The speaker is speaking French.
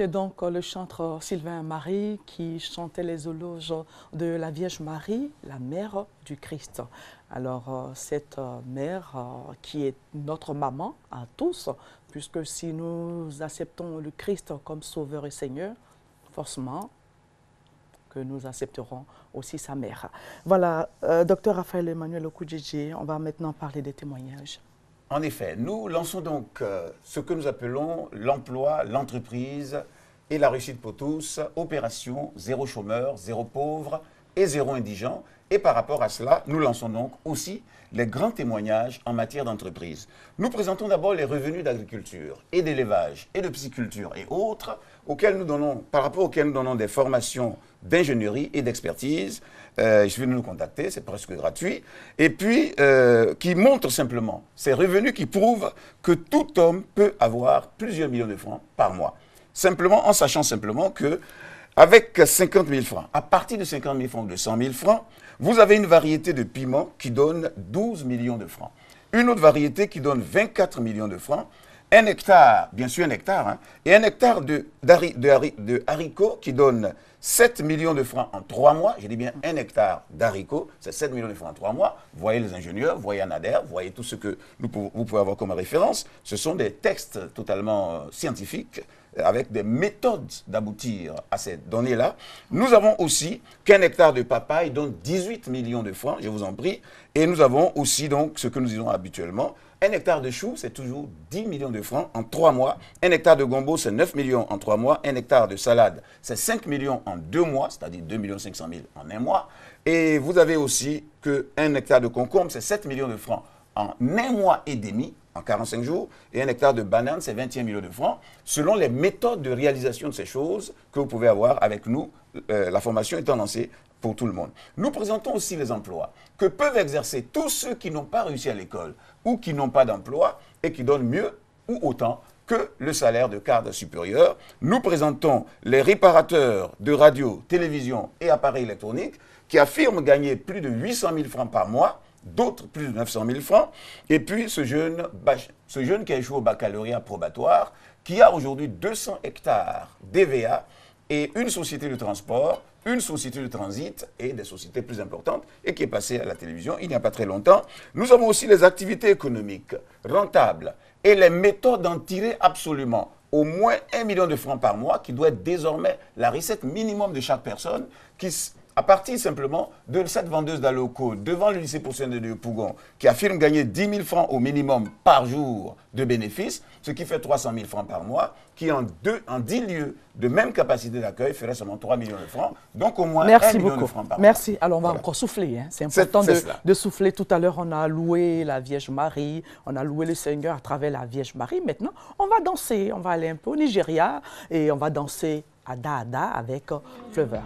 C'était donc le chanteur Sylvain Marie qui chantait les éloges de la Vierge Marie, la mère du Christ. Alors, cette mère qui est notre maman à tous, puisque si nous acceptons le Christ comme Sauveur et Seigneur, forcément que nous accepterons aussi sa mère. Voilà, Dr Raphaël Emmanuel Okudjidji, on va maintenant parler des témoignages. En effet, nous lançons donc ce que nous appelons l'emploi, l'entreprise et la réussite pour tous, opération zéro chômeur, zéro pauvre et zéro indigent. Et par rapport à cela, nous lançons donc aussi les grands témoignages en matière d'entreprise. Nous présentons d'abord les revenus d'agriculture et d'élevage et de pisciculture et autres, par rapport auxquels nous donnons des formations d'ingénierie et d'expertise. Il suffit de nous contacter, c'est presque gratuit. Et puis, qui montrent simplement ces revenus qui prouvent que tout homme peut avoir plusieurs millions de francs par mois. Simplement, en sachant simplement que avec 50 000 francs, à partir de 50 000 francs ou de 100 000 francs, vous avez une variété de piments qui donne 12 millions de francs. Une autre variété qui donne 24 millions de francs. Un hectare, bien sûr un hectare, hein, et un hectare de haricots qui donne 7 millions de francs en 3 mois. Je dis bien un hectare d'haricots, c'est 7 millions de francs en 3 mois. Vous voyez les ingénieurs, vous voyez Anader, vous voyez tout ce que vous pouvez avoir comme référence. Ce sont des textes totalement scientifiques avec des méthodes d'aboutir à ces données-là. Nous avons aussi qu'un hectare de papaye donne 18 millions de francs, je vous en prie. Et nous avons aussi donc ce que nous disons habituellement. Un hectare de choux, c'est toujours 10 millions de francs en 3 mois. Un hectare de gombo, c'est 9 millions en 3 mois. Un hectare de salade, c'est 5 millions en 2 mois, c'est-à-dire 2 500 000 en 1 mois. Et vous avez aussi qu'un hectare de concombre, c'est 7 millions de francs en 1 mois et demi, en 45 jours. Et un hectare de banane, c'est 21 millions de francs, selon les méthodes de réalisation de ces choses que vous pouvez avoir avec nous. La formation étant lancée pour tout le monde. Nous présentons aussi les emplois que peuvent exercer tous ceux qui n'ont pas réussi à l'école ou qui n'ont pas d'emploi et qui donnent mieux ou autant que le salaire de cadre supérieur. Nous présentons les réparateurs de radio, télévision et appareils électroniques qui affirment gagner plus de 800 000 francs par mois, d'autres plus de 900 000 francs. Et puis ce jeune qui a échoué au baccalauréat probatoire, qui a aujourd'hui 200 hectares d'EVA et une société de transport, une société de transit et des sociétés plus importantes et qui est passée à la télévision il n'y a pas très longtemps. Nous avons aussi les activités économiques rentables et les méthodes d'en tirer absolument au moins 1 million de francs par mois qui doit être désormais la recette minimum de chaque personne qui, à partir simplement de cette vendeuse d'Aloco devant le lycée professionnel de Pougon qui affirme gagner 10 000 francs au minimum par jour de bénéfices, ce qui fait 300 000 francs par mois, qui en 10 lieux de même capacité d'accueil ferait seulement 3 millions de francs, donc au moins 1 million de francs par mois. Merci. Alors on va encore souffler, hein. C'est important de souffler. Tout à l'heure, on a loué la Vierge Marie, on a loué le Seigneur à travers la Vierge Marie. Maintenant, on va danser, on va aller un peu au Nigeria et on va danser à Ada avec Fleuver.